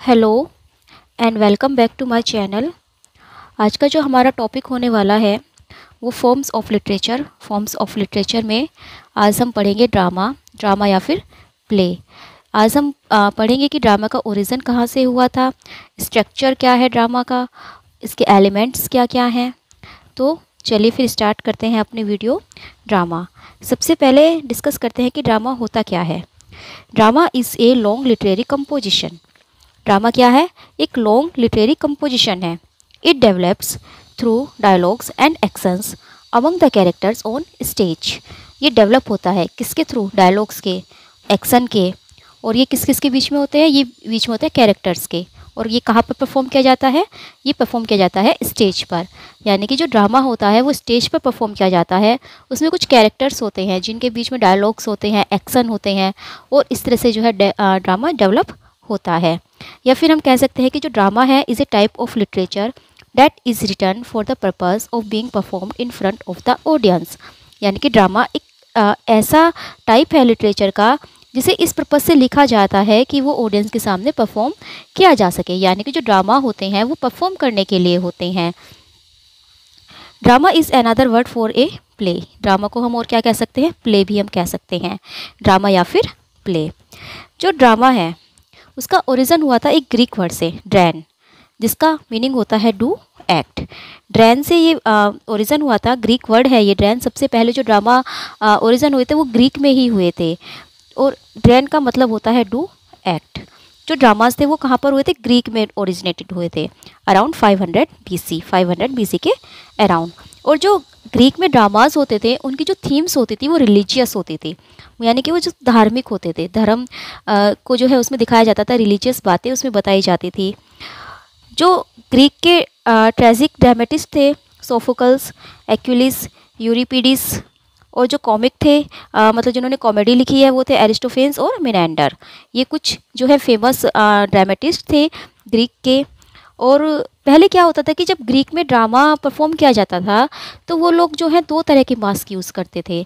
Hello and welcome back to my channel. आज का जो हमारा टॉपिक होने वाला है वो फॉर्म्स ऑफ लिटरेचर में आज हम पढ़ेंगे ड्रामा या फिर प्ले। आज हम पढ़ेंगे कि ड्रामा का ओरिजिन कहाँ से हुआ था, स्ट्रक्चर क्या है ड्रामा का, इसके एलिमेंट्स क्या क्या हैं। तो चलिए फिर स्टार्ट करते हैं अपनी वीडियो। ड्रामा सबसे पहले डिस्कस करते हैं कि ड्रामा होता क्या है। Drama is a long literary composition. Drama क्या है? एक लॉन्ग लिटरेरी कंपोजिशन है। It develops through dialogues and actions among the characters on stage. ये डेवलप होता है किसके थ्रू? डायलॉग्स के, एक्शन के। और ये किस किस के बीच में होते हैं? ये बीच में होते हैं कैरेक्टर्स के। और ये कहाँ पर परफॉर्म किया जाता है? ये परफॉर्म किया जाता है स्टेज पर। यानी कि जो ड्रामा होता है वो स्टेज पर परफॉर्म किया जाता है। उसमें कुछ कैरेक्टर्स होते हैं जिनके बीच में डायलॉग्स होते हैं, एक्शन होते हैं, और इस तरह से जो है ड्रामा डेवलप होता है। या फिर हम कह सकते हैं कि जो ड्रामा है is a type of literature that is written for the purpose of being performed in front of the audience. यानी कि ड्रामा एक ऐसा टाइप है लिटरेचर का जिसे इस पर्पज़ से लिखा जाता है कि वो ऑडियंस के सामने परफॉर्म किया जा सके। यानी कि जो ड्रामा होते हैं वो परफॉर्म करने के लिए होते हैं। Drama is another word for a play. Drama को हम और क्या कह सकते हैं? प्ले भी हम कह सकते हैं। ड्रामा या फिर प्ले। जो ड्रामा है उसका ओरिजिन हुआ था एक ग्रीक वर्ड से, ड्रैन, जिसका मीनिंग होता है डू एक्ट। ड्रैन से ये ओरिजिन हुआ था, ग्रीक वर्ड है ये ड्रैन। सबसे पहले जो ड्रामा ओरिजिन हुए थे वो ग्रीक में ही हुए थे। और ड्रैन का मतलब होता है डू एक्ट। जो ड्रामाज थे वो कहाँ पर हुए थे? ग्रीक में ओरिजिनेटेड हुए थे अराउंड 500 BC, 500 BC के अराउंड। और जो ग्रीक में ड्रामाज होते थे उनकी जो थीम्स होती थी वो रिलीजियस होती थी। यानी कि वो जो धार्मिक होते थे, धर्म को जो है उसमें दिखाया जाता था, रिलीजियस बातें उसमें बताई जाती थी। जो ग्रीक के ट्रेजिक ड्रामेटिस्ट थे, सोफोकल्स, एक्विलिस, यूरिपिडिस। और जो कॉमिक थे मतलब जिन्होंने कॉमेडी लिखी है वो थे एरिस्टोफेन्स और मिनेंडर। ये कुछ जो है फेमस ड्रामेटिस्ट थे ग्रीक के। और पहले क्या होता था कि जब ग्रीक में ड्रामा परफॉर्म किया जाता था तो वो लोग जो है दो तरह के मास्क यूज़ करते थे,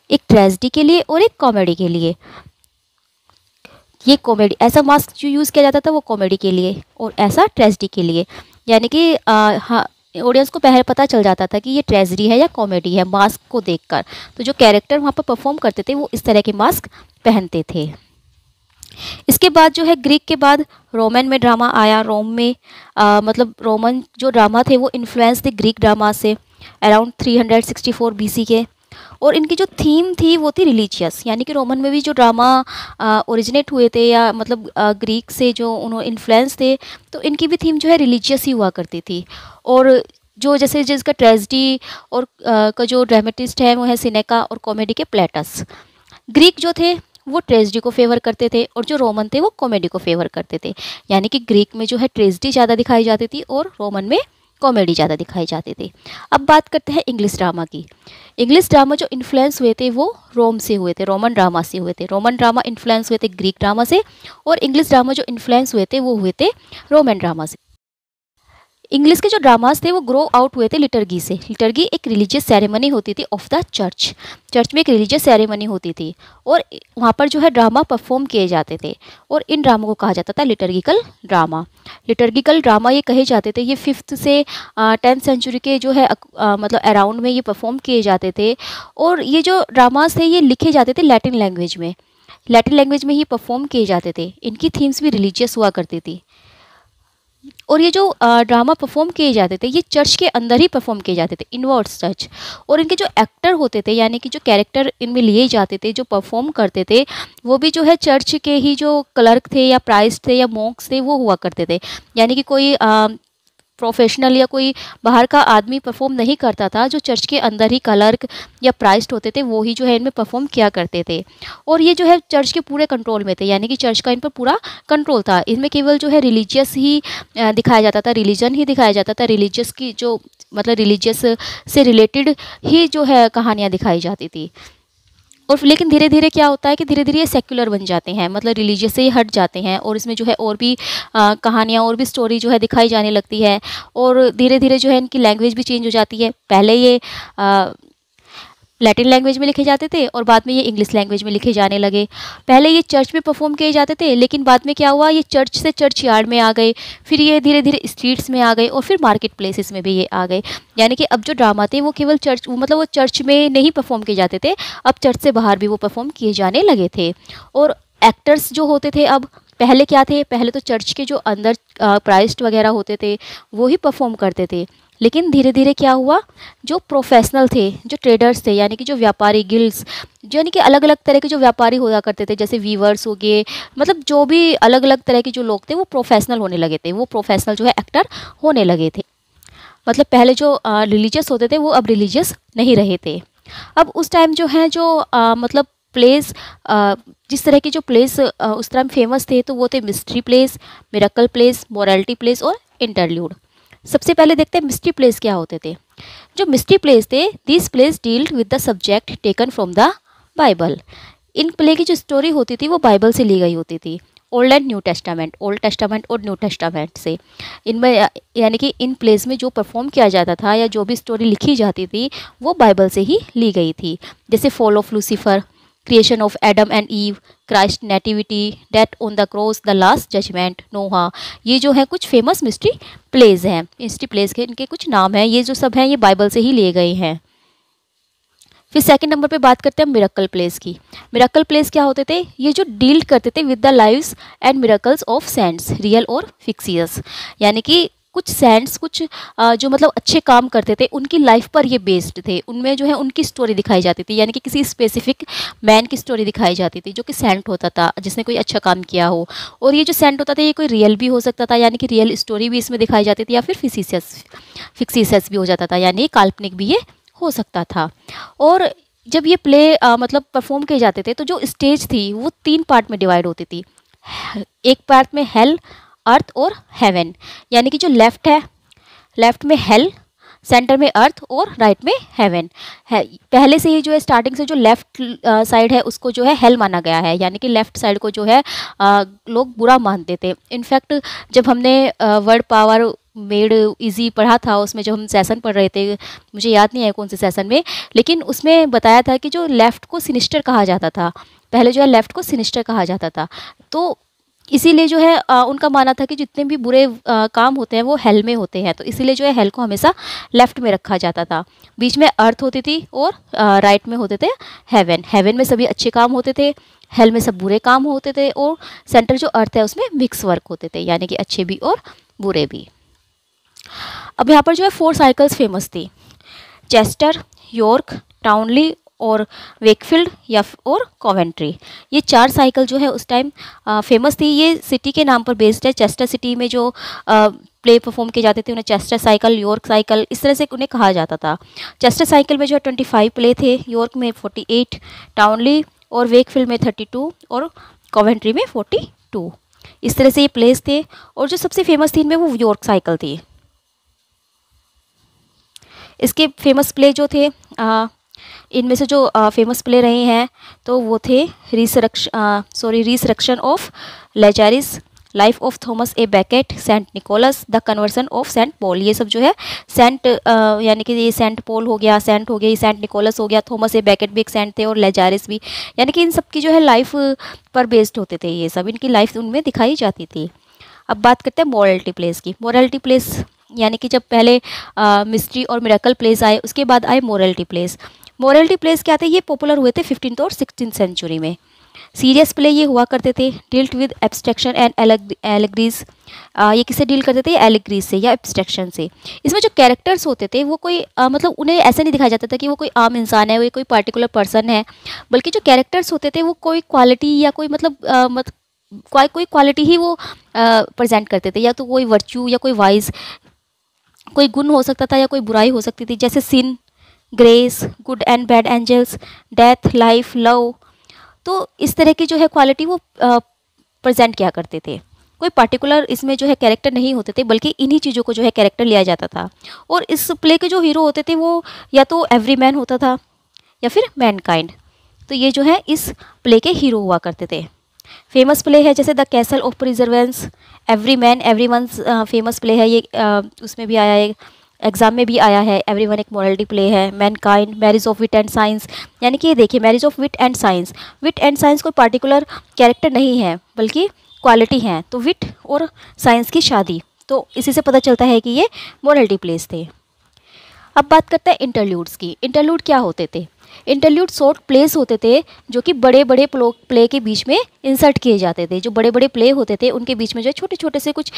एक ट्रेजेडी के लिए और एक कॉमेडी के लिए। ये कॉमेडी ऐसा मास्क जो यूज़ किया जाता था वो कॉमेडी के लिए और ऐसा ट्रेजेडी के लिए। यानी कि हाँ, ऑडियंस को पहले पता चल जाता था कि ये ट्रेजेडी है या कॉमेडी है मास्क को देखकर। तो जो कैरेक्टर वहाँ पर परफॉर्म करते थे वो इस तरह के मास्क पहनते थे। इसके बाद जो है ग्रीक के बाद रोमन में ड्रामा आया। रोम में मतलब रोमन जो ड्रामा थे वो इन्फ्लुएंस थे ग्रीक ड्रामा से अराउंड 364 BC के। और इनकी जो थीम थी वो थी रिलीजियस। यानी कि रोमन में भी जो ड्रामा ओरिजिनेट हुए थे या मतलब ग्रीक से जो उन्होंने इन्फ्लुएंस थे, तो इनकी भी थीम जो है रिलीजियस ही हुआ करती थी। और जो जैसे जिसका ट्रेजेडी और का जो ड्रामेटिस्ट है वो है सिनेका, और कॉमेडी के प्लेटस। ग्रीक जो थे वो ट्रेजेडी को फेवर करते थे और जो रोमन थे वो कॉमेडी को फेवर करते थे। यानी कि ग्रीक में जो है ट्रेजेडी ज़्यादा दिखाई जाती थी और रोमन में कॉमेडी ज़्यादा दिखाई जाती थी। अब बात करते हैं इंग्लिश ड्रामा की। इंग्लिश ड्रामा जो इन्फ्लुएंस हुए थे वो रोम से हुए थे, रोमन ड्रामा से हुए थे। रोमन ड्रामा इन्फ्लुएंस हुए थे ग्रीक ड्रामा से, और इंग्लिश ड्रामा जो इन्फ्लुएंस हुए थे वो हुए थे रोमन ड्रामा से। इंग्लिश के जो ड्रामास थे वो ग्रो आउट हुए थे लिटर्गी से। लिटर्गी एक रिलीजियस सेरेमनी होती थी ऑफ द चर्च। चर्च में एक रिलीजियस सेरेमनी होती थी और वहाँ पर जो है ड्रामा परफॉर्म किए जाते थे, और इन ड्रामों को कहा जाता था लिटर्गिकल ड्रामा। लिटर्गिकल ड्रामा ये कहे जाते थे, ये 5th से 10th सेंचुरी के जो है मतलब अराउंड में ये परफॉर्म किए जाते थे। और ये जो ड्रामास थे ये लिखे जाते थे लैटिन लैंग्वेज में। लैटिन लैंग्वेज में ही परफॉर्म किए जाते थे। इनकी थीम्स भी रिलीजियस हुआ करती थी। और ये जो ड्रामा परफॉर्म किए जाते थे ये चर्च के अंदर ही परफॉर्म किए जाते थे, इनवर्ड्स चर्च। और इनके जो एक्टर होते थे यानी कि जो कैरेक्टर इनमें लिए जाते थे, जो परफॉर्म करते थे, वो भी जो है चर्च के ही जो क्लर्क थे या प्राइस्ट थे या मॉन्क्स थे वो हुआ करते थे। यानी कि कोई प्रोफेशनल या कोई बाहर का आदमी परफॉर्म नहीं करता था। जो चर्च के अंदर ही क्लर्क या प्राइस्ट होते थे वो ही जो है इनमें परफॉर्म किया करते थे। और ये जो है चर्च के पूरे कंट्रोल में थे, यानी कि चर्च का इन पर पूरा कंट्रोल था। इनमें केवल जो है रिलीजियस ही दिखाया जाता था, रिलीजन ही दिखाया जाता था। रिलीजियस की जो मतलब रिलीजियस से रिलेटेड ही जो है कहानियाँ दिखाई जाती थी। और लेकिन धीरे धीरे क्या होता है कि धीरे धीरे ये सेक्युलर बन जाते हैं, मतलब रिलीजियस से ही हट जाते हैं, और इसमें जो है और भी कहानियाँ और भी स्टोरी जो है दिखाई जाने लगती है। और धीरे धीरे जो है इनकी लैंग्वेज भी चेंज हो जाती है। पहले ये लैटिन लैंग्वेज में लिखे जाते थे और बाद में ये इंग्लिश लैंग्वेज में लिखे जाने लगे। पहले ये चर्च में परफॉर्म किए जाते थे, लेकिन बाद में क्या हुआ, ये चर्च से चर्च यार्ड में आ गए, फिर ये धीरे धीरे स्ट्रीट्स में आ गए और फिर मार्केट प्लेसेस में भी ये आ गए। यानी कि अब जो ड्रामा थे वो केवल चर्च, मतलब वो चर्च में नहीं परफॉर्म किए जाते थे, अब चर्च से बाहर भी वो परफॉर्म किए जाने लगे थे। और एक्टर्स जो होते थे, अब पहले क्या थे, पहले तो चर्च के जो अंदर प्राइस्ट वगैरह होते थे वो ही परफॉर्म करते थे, लेकिन धीरे धीरे क्या हुआ, जो प्रोफेशनल थे, जो ट्रेडर्स थे, यानी कि जो व्यापारी गिल्ड्स, जो यानी कि अलग अलग तरह के जो व्यापारी हुआ करते थे, जैसे वीवर्स हो गए, मतलब जो भी अलग अलग तरह के जो लोग थे वो प्रोफेशनल होने लगे थे, वो प्रोफेशनल जो है एक्टर होने लगे थे। मतलब पहले जो रिलीजियस होते थे वो अब रिलीजियस नहीं रहे थे। अब उस टाइम जो है जो मतलब प्लेस, जिस तरह के जो प्लेस उस टाइम फेमस थे, तो वो थे mystery place, miracle place, morality place और इंटरल्यूड। सबसे पहले देखते हैं मिस्ट्री प्लेस क्या होते थे। जो मिस्ट्री प्लेस थे, this place dealt with the subject taken from the Bible. In play की जो स्टोरी होती थी वो बाइबल से ली गई होती थी, old and new testament, old testament और न्यू टेस्टामेंट से। इनमें यानी कि इन प्लेस में जो परफॉर्म किया जाता था या जो भी स्टोरी लिखी जाती थी वो बाइबल से ही ली गई थी। जैसे fall of Lucifer, creation of Adam and Eve, Christ nativity, death on the cross, the last judgement, Noah. ये जो है कुछ फेमस मिस्ट्री प्लेस हैं। मिस्ट्री प्लेस के इनके कुछ नाम हैं, ये जो सब हैं ये बाइबल से ही लिए गए हैं। फिर सेकंड नंबर पे बात करते हैं मिरेकल प्लेस की। मिरेकल प्लेस क्या होते थे, ये जो डील करते थे with the lives and miracles of cents, real और फिक्सियस। यानी कि कुछ सेंट्स, कुछ जो मतलब अच्छे काम करते थे उनकी लाइफ पर ये बेस्ड थे, उनमें जो है उनकी स्टोरी दिखाई जाती थी, यानी कि किसी स्पेसिफिक मैन की स्टोरी दिखाई जाती थी जो कि सेंट होता था, जिसने कोई अच्छा काम किया हो। और ये जो सेंट होता था ये कोई रियल भी हो सकता था, यानी कि रियल स्टोरी भी इसमें दिखाई जाती थी, या फिर फिक्सियस भी हो जाता था, यानी काल्पनिक भी ये हो सकता था। और जब ये प्ले मतलब परफॉर्म किए जाते थे तो जो स्टेज थी वो 3 पार्ट में डिवाइड होती थी। एक पार्ट में हेल, अर्थ और हेवन, यानी कि जो लेफ्ट है, लेफ्ट में हेल, सेंटर में अर्थ और राइट में हेवन है। पहले से ही जो है स्टार्टिंग से जो लेफ्ट साइड है उसको जो है हेल माना गया है, यानी कि लेफ्ट साइड को जो है लोग बुरा मानते थे। इनफैक्ट जब हमने वर्ड पावर मेड इजी पढ़ा था, उसमें जो हम सेशन पढ़ रहे थे, मुझे याद नहीं है कौन से सेशन में, लेकिन उसमें बताया था कि जो लेफ़्ट को सिनिस्टर कहा जाता था, पहले जो है लेफ़्ट को सिनिस्टर कहा जाता था। तो इसीलिए जो है उनका मानना था कि जितने भी बुरे काम होते हैं वो हेल में होते हैं, तो इसीलिए जो है हेल को हमेशा लेफ़्ट में रखा जाता था। बीच में अर्थ होती थी और राइट में होते थे हेवन। हेवन में सभी अच्छे काम होते थे, हेल में सब बुरे काम होते थे, और सेंटर जो अर्थ है उसमें मिक्स वर्क होते थे, यानी कि अच्छे भी और बुरे भी। अब यहाँ पर जो है 4 साइकिल्स फेमस थी, चेस्टर, यॉर्क, टाउनली और वेकफील्ड या और कॉवेंट्री। ये 4 साइकिल जो है उस टाइम फेमस थी। ये सिटी के नाम पर बेस्ड है। चेस्टर सिटी में जो प्ले परफॉर्म किए जाते थे उन्हें चेस्टर साइकिल, यॉर्क साइकिल, इस तरह से उन्हें कहा जाता था। चेस्टर साइकिल में जो है 25 प्ले थे, यॉर्क में 48, टाउनली और वेकफील्ड में 32 और कॉवेंट्री में 42। इस तरह से ये प्लेस थे, और जो सबसे फेमस थी इनमें वो यॉर्क साइकिल थी। इसके फेमस प्ले जो थे, इनमें से जो फेमस प्ले रहे हैं तो वो थे resurrection of Lazarus, life of Thomas a Becket, Saint Nicholas, the conversion of Saint Paul. ये सब जो है सेंट यानी कि ये सेंट पॉल हो गया, सेंट हो गया, ये सेंट निकोलस हो गया, थॉमस ए बेकेट भी एक सेंट थे, और लेजारिस भी, यानी कि इन सब की जो है लाइफ पर बेस्ड होते थे। ये सब इनकी लाइफ उनमें दिखाई जाती थी। अब बात करते हैं मोरालिटी प्लेस की। मोरालिटी प्लेस यानी कि जब पहले मिस्ट्री और मिरेकल प्लेस आए उसके बाद आए मोरालिटी प्लेस। मोरालिटी प्लेस क्या थे, ये पॉपुलर हुए थे 15th और 16th सेंचुरी में। सीरियस प्ले ये हुआ करते थे, डील्ट विद एब्स्ट्रैक्शन एंड एलेग्रीज। ये किससे डील करते थे, एलेग्रीज से या एब्स्ट्रैक्शन से। इसमें जो कैरेक्टर्स होते थे वो कोई मतलब उन्हें ऐसा नहीं दिखाया जाता था कि वो कोई आम इंसान है, वो कोई पर्टिकुलर पर्सन है, बल्कि जो कैरेक्टर्स होते थे वो कोई क्वालिटी या कोई मतलब कोई क्वालिटी ही वो प्रेजेंट करते थे, या तो कोई वर्च्यू या कोई वाइज, कोई गुण हो सकता था या कोई बुराई हो सकती थी, जैसे sin, grace, good and bad angels, death, life, love. तो इस तरह की जो है क्वालिटी वो प्रेजेंट किया करते थे। कोई पर्टिकुलर इसमें जो है कैरेक्टर नहीं होते थे, बल्कि इन्हीं चीज़ों को जो है कैरेक्टर लिया जाता था। और इस प्ले के जो हीरो होते थे वो या तो एवरी मैन होता था या फिर मैनकाइंड। तो ये जो है इस प्ले के हीरो हुआ करते थे। फेमस प्ले है जैसे the castle of perseverance, everyman every once famous play है ये, उसमें भी आया है। एग्जाम में भी आया है, एवरीवन एक मोरलिटी प्ले है, mankind, marriage of wit and science. यानी कि ये देखिए, marriage of wit and science, wit and science कोई पार्टिकुलर कैरेक्टर नहीं है बल्कि क्वालिटी हैं, तो विट और साइंस की शादी, तो इसी से पता चलता है कि ये मोरलिटी प्लेस थे। अब बात करते हैं इंटरल्यूड्स की। इंटरल्यूड क्या होते थे? इंटरल्यूड शॉर्ट प्लेस होते थे जो कि बड़े बड़े प्ले के बीच में इंसर्ट किए जाते थे। जो बड़े बड़े प्ले होते थे उनके बीच में जो छोटे छोटे से कुछ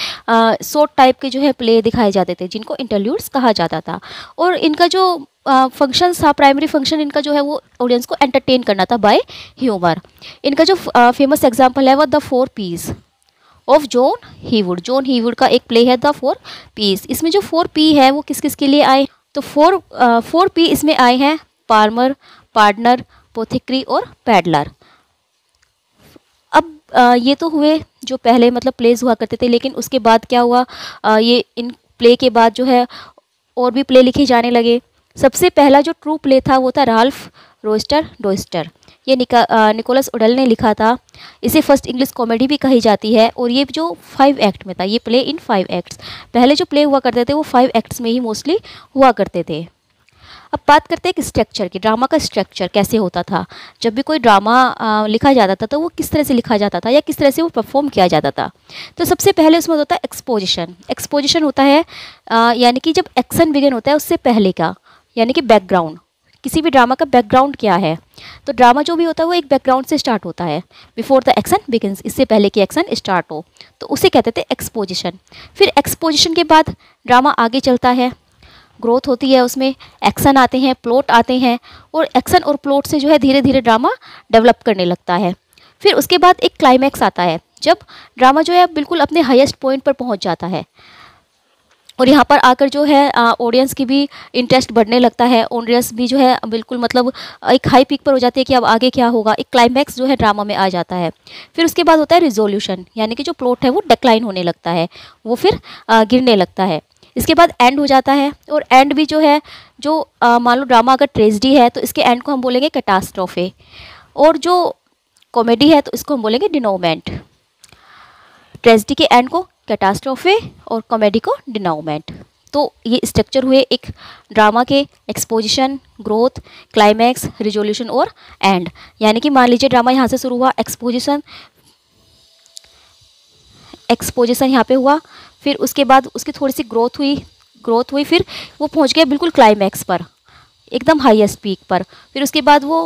शॉर्ट टाइप के जो है प्ले दिखाए जाते थे, जिनको इंटरल्यूड्स कहा जाता था। और इनका जो फंक्शन था, प्राइमरी फंक्शन इनका जो है वो ऑडियंस को एंटरटेन करना था बाय ह्यूमर। इनका जो फेमस एग्जाम्पल है वो the 4 Ps of John Heywood. John Heywood का एक प्ले है द 4 Ps। इसमें जो 4 P है वो किस किस के लिए आए? तो 4 P इसमें आए हैं, फार्मर, पार्टनर, पोथिक्री और पैडलर। अब ये तो हुए जो पहले मतलब प्लेस हुआ करते थे, लेकिन उसके बाद क्या हुआ, ये इन प्ले के बाद जो है और भी प्ले लिखे जाने लगे। सबसे पहला जो ट्रू प्ले था वो था राल्फ रोस्टर डोइस्टर। ये निकोलस उडल ने लिखा था। इसे फर्स्ट इंग्लिश कॉमेडी भी कही जाती है, और ये जो 5 एक्ट में था, ये प्ले इन 5 एक्ट्स। पहले जो प्ले हुआ करते थे वो 5 एक्ट्स में ही मोस्टली हुआ करते थे। अब बात करते हैं कि स्ट्रक्चर की, ड्रामा का स्ट्रक्चर कैसे होता था। जब भी कोई ड्रामा लिखा जाता था तो वो किस तरह से लिखा जाता था या किस तरह से वो परफॉर्म किया जाता था। तो सबसे पहले उसमें होता है एक्सपोजिशन। एक्सपोजिशन होता है यानी कि जब एक्शन बिगिन होता है उससे पहले का, यानी कि बैकग्राउंड। किसी भी ड्रामा का बैकग्राउंड क्या है, तो ड्रामा जो भी होता है वो एक बैकग्राउंड से स्टार्ट होता है, बिफोर द एक्शन बिगिंस, इससे पहले कि एक्शन स्टार्ट हो, तो उसे कहते थे एक्सपोजिशन। फिर एक्सपोजिशन के बाद ड्रामा आगे चलता है, ग्रोथ होती है, उसमें एक्शन आते हैं, प्लॉट आते हैं, और एक्शन और प्लॉट से जो है धीरे धीरे ड्रामा डेवलप करने लगता है। फिर उसके बाद एक क्लाइमैक्स आता है, जब ड्रामा जो है बिल्कुल अपने हाईएस्ट पॉइंट पर पहुंच जाता है, और यहाँ पर आकर जो है ऑडियंस की भी इंटरेस्ट बढ़ने लगता है। ऑडियंस भी जो है बिल्कुल मतलब एक हाई पीक पर हो जाती है कि अब आगे क्या होगा। एक क्लाइमैक्स जो है ड्रामा में आ जाता है। फिर उसके बाद होता है रिजोल्यूशन, यानी कि जो प्लॉट है वो डिक्लाइन होने लगता है, वो फिर गिरने लगता है। इसके बाद एंड हो जाता है, और एंड भी जो है जो मान लो ड्रामा अगर ट्रेजेडी है तो इसके एंड को हम बोलेंगे कैटास्ट्रोफे, और जो कॉमेडी है तो इसको हम बोलेंगे डिनोमेंट। ट्रेजेडी के एंड को कैटास्ट्रोफे और कॉमेडी को डिनोमेंट। तो ये स्ट्रक्चर हुए एक ड्रामा के एक्सपोजिशन, ग्रोथ, क्लाइमैक्स, रिजोल्यूशन और एंड। यानी कि मान लीजिए ड्रामा यहाँ से शुरू हुआ, एक्सपोजिशन यहाँ पे हुआ, फिर उसके बाद उसकी थोड़ी सी ग्रोथ हुई, फिर वो पहुँच गया बिल्कुल क्लाइमैक्स पर, एकदम हाईएस्ट पीक पर। फिर उसके बाद वो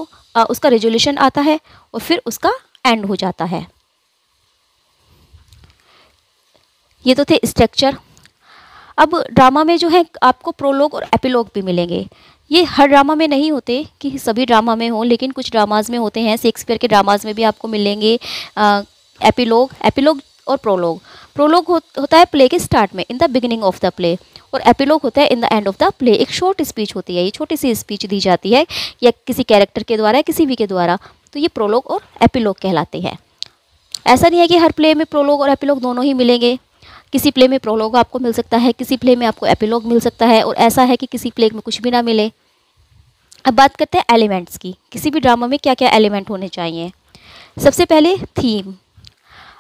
उसका रिजोल्यूशन आता है, और फिर उसका एंड हो जाता है। ये तो थे स्ट्रक्चर। अब ड्रामा में जो है आपको प्रोलॉग और एपिलॉग भी मिलेंगे। ये हर ड्रामा में नहीं होते कि सभी ड्रामा में हो, लेकिन कुछ ड्रामाज में होते हैं। शेक्सपियर के ड्रामाज में भी आपको मिलेंगे एपिलॉग और प्रोलॉग। प्रोलॉग होता है प्ले के स्टार्ट में, in the beginning of the play, और एपिलॉग होता है in the end of the play. एक शॉर्ट स्पीच होती है, ये छोटी सी स्पीच दी जाती है या किसी कैरेक्टर के द्वारा या किसी भी के द्वारा, तो ये प्रोलॉग और एपिलॉग कहलाते हैं। ऐसा नहीं है कि हर प्ले में प्रोलॉग और एपिलॉग दोनों ही मिलेंगे। किसी प्ले में प्रोलॉग आपको मिल सकता है, किसी प्ले में आपको एपिलॉग मिल सकता है, और ऐसा है कि किसी प्ले में कुछ भी ना मिले। अब बात करते हैं एलिमेंट्स की। किसी भी ड्रामा में क्या क्या एलिमेंट होने चाहिए। सबसे पहले थीम।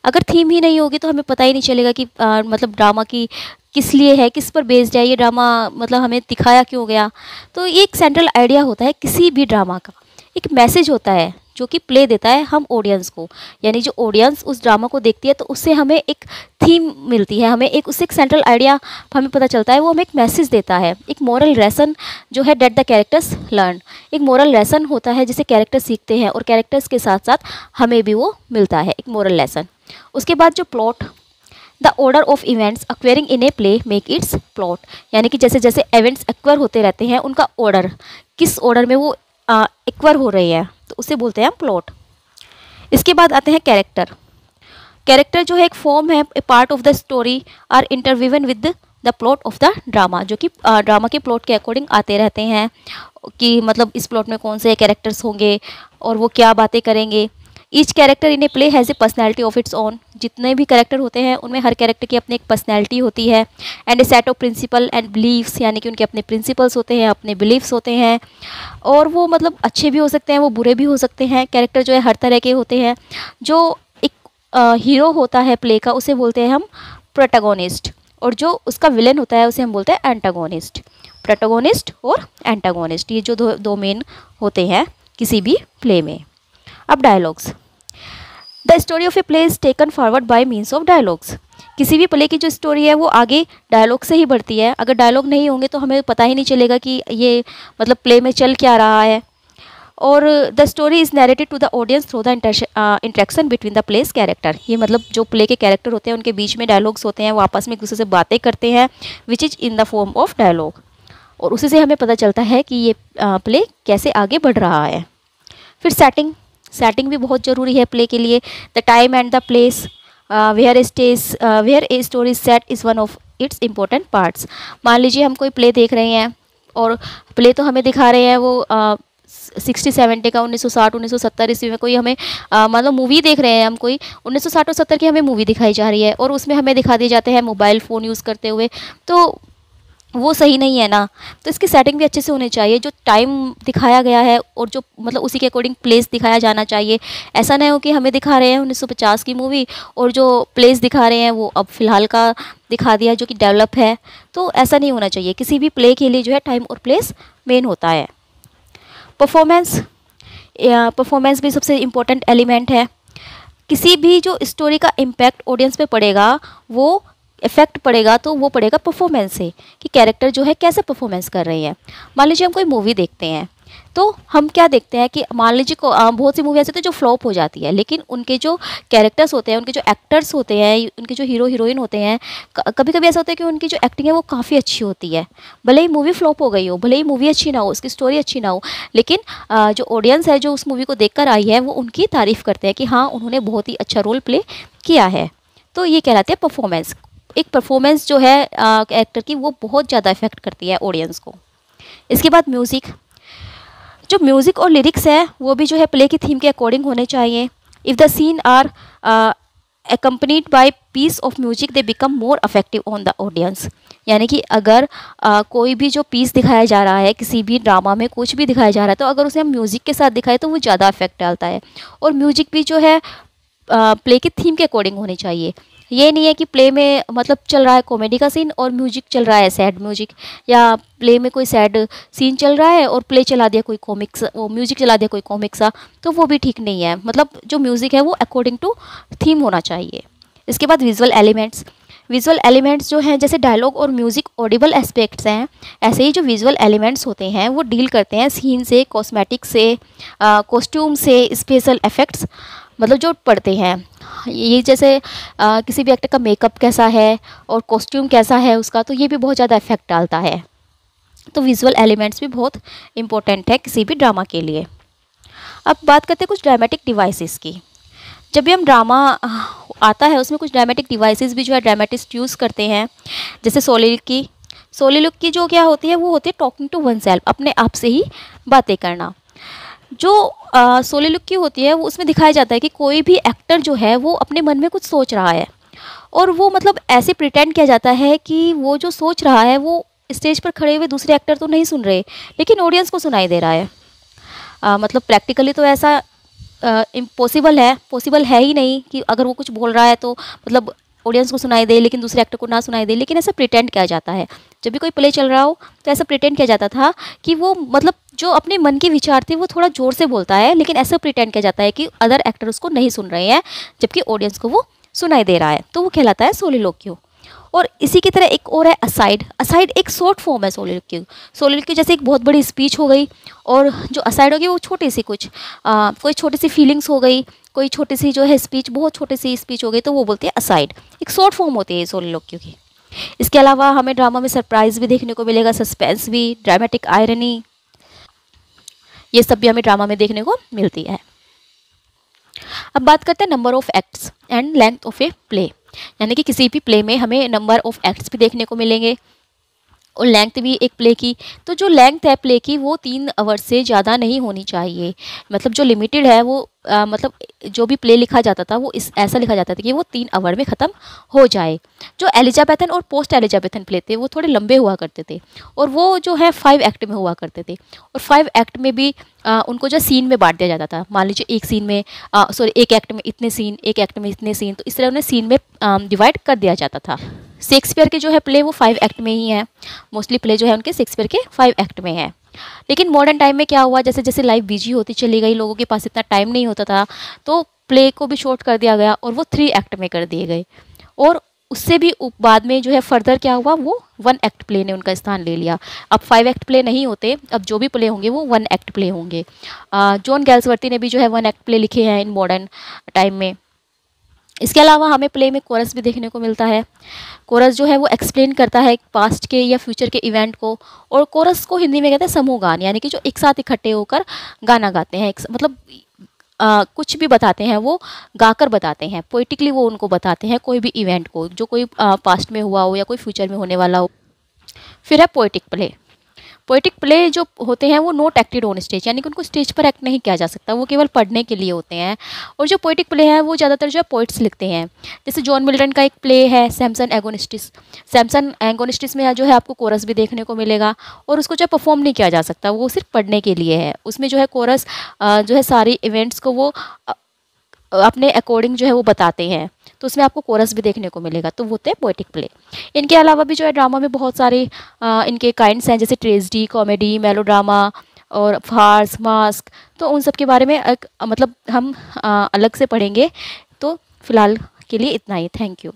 अगर थीम ही नहीं होगी तो हमें पता ही नहीं चलेगा कि मतलब ड्रामा की किस लिए है, किस पर बेस्ड है ये ड्रामा, मतलब हमें दिखाया क्यों गया। तो ये एक सेंट्रल आइडिया होता है किसी भी ड्रामा का, एक मैसेज होता है जो कि प्ले देता है हम ऑडियंस को, यानी जो ऑडियंस उस ड्रामा को देखती है तो उससे हमें एक थीम मिलती है, हमें एक उससे एक सेंट्रल आइडिया हमें पता चलता है, वो हमें एक मैसेज देता है, एक मोरल लेसन जो है डेट द कैरेक्टर्स लर्न। एक मोरल लेसन होता है जिसे कैरेक्टर सीखते हैं, और कैरेक्टर्स के साथ साथ हमें भी वो मिलता है एक मोरल लेसन। उसके बाद जो plot, the order of events occurring in a play make its plot, यानी कि जैसे जैसे इवेंट्स एक्वायर होते रहते हैं उनका ऑर्डर, किस ऑर्डर में वो एक्वायर हो रही है, तो उसे बोलते हैं प्लॉट। इसके बाद आते हैं कैरेक्टर। कैरेक्टर जो है एक फॉर्म है, a part of the story are interwoven with the plot of the drama, जो कि ड्रामा के प्लॉट के अकॉर्डिंग आते रहते हैं कि मतलब इस प्लॉट में कौन से कैरेक्टर्स होंगे और वो क्या बातें करेंगे। Each character in a play has a personality of its own. जितने भी कैरेक्टर होते हैं उनमें हर कैरेक्टर की अपनी एक पर्सनैलिटी होती है। And a set of principle and beliefs, यानी कि उनके अपने प्रिंसिपल्स होते हैं, अपने बिलीव्स होते हैं, और वो मतलब अच्छे भी हो सकते हैं, वो बुरे भी हो सकते हैं। कैरेक्टर जो है हर तरह के होते हैं। जो एक हीरो होता है प्ले का उसे बोलते हैं हम प्रोटैगोनिस्ट। और जो उसका विलेन होता है उसे हम बोलते हैं एंटागोनिस्ट। प्रोटोगोनिस्ट और एंटागोनिस्ट, ये जो दो मेन होते हैं किसी भी प्ले में। अब dialogues. The story of a play is taken forward bye means of dialogues. किसी भी प्ले की जो स्टोरी है वो आगे डायलॉग से ही बढ़ती है। अगर डायलॉग नहीं होंगे तो हमें पता ही नहीं चलेगा कि ये मतलब प्ले में चल क्या रहा है। और the story is narrated to the audience through the interaction between the play's character. ये मतलब जो प्ले के कैरेक्टर होते हैं उनके बीच में डायलॉग्स होते हैं, वो आपस में एक दूसरे से बातें करते हैं, which is in the form of dialogue. और उसी से हमें पता चलता है कि ये प्ले कैसे आगे बढ़ रहा है। फिर सेटिंग भी बहुत ज़रूरी है प्ले के लिए। The time and the place where a story set is one of its important parts. मान लीजिए हम कोई प्ले देख रहे हैं और प्ले तो हमें दिखा रहे हैं वो 60-70 का, 1960-1970 ईस्वी में कोई हमें मतलब मूवी देख रहे हैं हम, कोई 1960 और 70 की हमें मूवी दिखाई जा रही है और उसमें हमें दिखा दिए जाते हैं मोबाइल फ़ोन यूज़ करते हुए, तो वो सही नहीं है ना। तो इसकी सेटिंग भी अच्छे से होनी चाहिए। जो टाइम दिखाया गया है और जो मतलब उसी के अकॉर्डिंग प्लेस दिखाया जाना चाहिए। ऐसा नहीं हो कि हमें दिखा रहे हैं 1950 की मूवी और जो प्लेस दिखा रहे हैं वो अब फ़िलहाल का दिखा दिया जो कि डेवलप है, तो ऐसा नहीं होना चाहिए। किसी भी प्ले के लिए जो है टाइम और प्लेस मेन होता है। परफॉर्मेंस भी सबसे इम्पोर्टेंट एलिमेंट है। किसी भी जो स्टोरी का इम्पैक्ट ऑडियंस पे पड़ेगा, वो इफेक्ट पड़ेगा तो वो पड़ेगा परफॉर्मेंस से, कि कैरेक्टर जो है कैसे परफॉर्मेंस कर रही है। मान लीजिए हम कोई मूवी देखते हैं तो हम क्या देखते हैं कि मान लीजिए बहुत सी मूवी ऐसे होती है जो फ्लॉप हो जाती है, लेकिन उनके जो कैरेक्टर्स होते हैं, उनके जो एक्टर्स होते हैं, उनके जो हीरो हीरोइन होते हैं, कभी कभी ऐसा होता है कि उनकी जो एक्टिंग है वो काफ़ी अच्छी होती है। भले ही मूवी फ्लॉप हो गई हो, भले ही मूवी अच्छी ना हो, उसकी स्टोरी अच्छी ना हो, लेकिन जो ऑडियंस है जो उस मूवी को देख कर आई है वो उनकी तारीफ़ करते हैं कि हाँ उन्होंने बहुत ही अच्छा रोल प्ले किया है। तो ये कहलाते हैं परफॉर्मेंस। एक परफॉर्मेंस जो है एक्टर की वो बहुत ज़्यादा इफेक्ट करती है ऑडियंस को। इसके बाद म्यूज़िक। जो म्यूज़िक और लिरिक्स है वो भी जो है प्ले की थीम के अकॉर्डिंग होने चाहिए। If the scene are accompanied by piece of music they become more effective on the audience। यानी कि अगर कोई भी जो पीस दिखाया जा रहा है, किसी भी ड्रामा में कुछ भी दिखाया जा रहा है, तो अगर उसे हम म्यूज़िक के साथ दिखाएं तो वो ज़्यादा इफेक्ट डालता है। और म्यूज़िक भी जो है प्ले की थीम के अकॉर्डिंग होनी चाहिए। ये नहीं है कि प्ले में मतलब चल रहा है कॉमेडी का सीन और म्यूजिक चल रहा है सैड म्यूजिक, या प्ले में कोई सैड सीन चल रहा है और प्ले चला दिया कोई कॉमिक्स, वो म्यूजिक चला दिया कोई कॉमिक सा, तो वो भी ठीक नहीं है। मतलब जो म्यूज़िक है वो अकॉर्डिंग टू थीम होना चाहिए। इसके बाद विजुअल एलिमेंट्स। विजुअल एलिमेंट्स जो हैं, जैसे डायलॉग और म्यूज़िक ऑडिबल एस्पेक्ट्स हैं, ऐसे ही जो विजुअल एलिमेंट्स होते हैं वो डील करते हैं सीन से, कॉस्मेटिक से, कॉस्ट्यूम से, स्पेशल इफ़ेक्ट्स मतलब जो पड़ते हैं। ये जैसे किसी भी एक्टर का मेकअप कैसा है और कॉस्ट्यूम कैसा है उसका, तो ये भी बहुत ज़्यादा इफेक्ट डालता है। तो विजुअल एलिमेंट्स भी बहुत इम्पोर्टेंट है किसी भी ड्रामा के लिए। अब बात करते हैं कुछ ड्रामेटिक डिवाइसेस की। जब भी हम ड्रामा आता है उसमें कुछ ड्रामेटिक डिवाइसेस भी जो है ड्रामेटिस्ट यूज़ करते हैं। जैसे सोलिलोक्वी की जो क्या होती है वो होती है टॉकिंग टू वन सेल्फ, अपने आप से ही बातें करना। जो सोलिलोक्वी होती है वो उसमें दिखाया जाता है कि कोई भी एक्टर जो है वो अपने मन में कुछ सोच रहा है और वो मतलब ऐसे प्रिटेंड किया जाता है कि वो जो सोच रहा है वो स्टेज पर खड़े हुए दूसरे एक्टर तो नहीं सुन रहे, लेकिन ऑडियंस को सुनाई दे रहा है। मतलब प्रैक्टिकली तो ऐसा पॉसिबल है ही नहीं कि अगर वो कुछ बोल रहा है तो मतलब ऑडियंस को सुनाई दे लेकिन दूसरे एक्टर को ना सुनाई दे, लेकिन ऐसा प्रिटेंड किया जाता है। जब भी कोई प्ले चल रहा हो तो ऐसा प्रिटेंड किया जाता था कि वो मतलब जो अपने मन के विचार थे वो थोड़ा ज़ोर से बोलता है, लेकिन ऐसा प्रिटेंड किया जाता है कि अदर एक्टर उसको नहीं सुन रहे हैं जबकि ऑडियंस को वो सुनाई दे रहा है, तो वो कहलाता है सोलिलोक्वी। और इसी की तरह एक और है असाइड एक शॉर्ट फॉर्म है सोलिलोक्वी जैसे एक बहुत बड़ी स्पीच हो गई, और जो असाइड होगी वो छोटी सी कोई छोटी सी फीलिंग्स हो गई, कोई छोटी सी जो है स्पीच, बहुत छोटी सी स्पीच हो गई, तो वो बोलते हैं असाइड। एक शॉर्ट फॉर्म होती है सोलिलोक्वी की। इसके अलावा हमें ड्रामा में सरप्राइज भी देखने को मिलेगा, सस्पेंस भी, ड्रामेटिक आयरनी, ये सब भी हमें ड्रामा में देखने को मिलती है। अब बात करते हैं number of acts and length of a play. यानी कि किसी भी प्ले में हमें नंबर ऑफ एक्ट्स भी देखने को मिलेंगे और लेंथ भी एक प्ले की। तो जो लेंथ है प्ले की वो 3 आवर से ज़्यादा नहीं होनी चाहिए। मतलब जो लिमिटेड है वो मतलब जो भी प्ले लिखा जाता था वो ऐसा लिखा जाता था कि वो 3 आवर में ख़त्म हो जाए। जो एलिजाबेथन और पोस्ट एलिजाबेथन प्ले थे वो थोड़े लंबे हुआ करते थे और वो जो है 5 एक्ट में हुआ करते थे, और 5 एक्ट में भी उनको जो सीन में बांट दिया जाता था। मान लीजिए एक सीन में एक एक्ट में इतने सीन, एक एक्ट में इतने सीन, तो इस तरह उन्हें सीन में डिवाइड कर दिया जाता था। शेक्सपियर के जो है प्ले वो 5 एक्ट में ही है, मोस्टली प्ले जो है उनके शेक्सपियर के 5 एक्ट में है। लेकिन मॉडर्न टाइम में क्या हुआ, जैसे जैसे लाइफ बिजी होती चली गई, लोगों के पास इतना टाइम नहीं होता था, तो प्ले को भी शॉर्ट कर दिया गया और वो 3 एक्ट में कर दिए गए। और उससे भी बाद में जो है फर्दर क्या हुआ, वो 1 एक्ट प्ले ने उनका स्थान ले लिया। अब 5 एक्ट प्ले नहीं होते, अब जो भी प्ले होंगे वो 1 एक्ट प्ले होंगे। जॉन गैल्सवर्दी ने भी जो है 1 एक्ट प्ले लिखे हैं इन मॉडर्न टाइम में। इसके अलावा हमें प्ले में कोरस भी देखने को मिलता है। कोरस जो है वो एक्सप्लेन करता है पास्ट के या फ्यूचर के इवेंट को, और कोरस को हिंदी में कहते हैं समूह गान, यानी कि जो एक साथ इकट्ठे होकर गाना गाते हैं, मतलब कुछ भी बताते हैं वो गाकर बताते हैं, पोइटिकली वो उनको बताते हैं कोई भी इवेंट को, जो कोई पास्ट में हुआ हो या कोई फ्यूचर में होने वाला हो। फिर है पोइटिक प्ले। पोइटिक प्ले जो होते हैं वो नॉट एक्टेड ऑन स्टेज, यानी कि उनको स्टेज पर एक्ट नहीं किया जा सकता, वो केवल पढ़ने के लिए होते हैं। और जो पोइटिक प्ले है वो ज़्यादातर जो है पोइट्स लिखते हैं। जैसे जॉन मिल्टन का एक प्ले है सैमसन एगोनिस्टिस। सैमसन एगोनिस्टिस में जो है आपको कोरस भी देखने को मिलेगा, और उसको जो है परफॉर्म नहीं किया जा सकता, वो सिर्फ पढ़ने के लिए है। उसमें जो है कोरस जो है सारी इवेंट्स को वो अपने अकॉर्डिंग जो है वो बताते हैं, तो उसमें आपको कोरस भी देखने को मिलेगा, तो वो होते हैं पोएटिक प्ले। इनके अलावा भी जो है ड्रामा में बहुत सारे इनके काइंड्स हैं, जैसे ट्रेजेडी, कॉमेडी, मेलोड्रामा और फार्स, मास्क। तो उन सब के बारे में मतलब हम अलग से पढ़ेंगे। तो फिलहाल के लिए इतना ही। Thank you.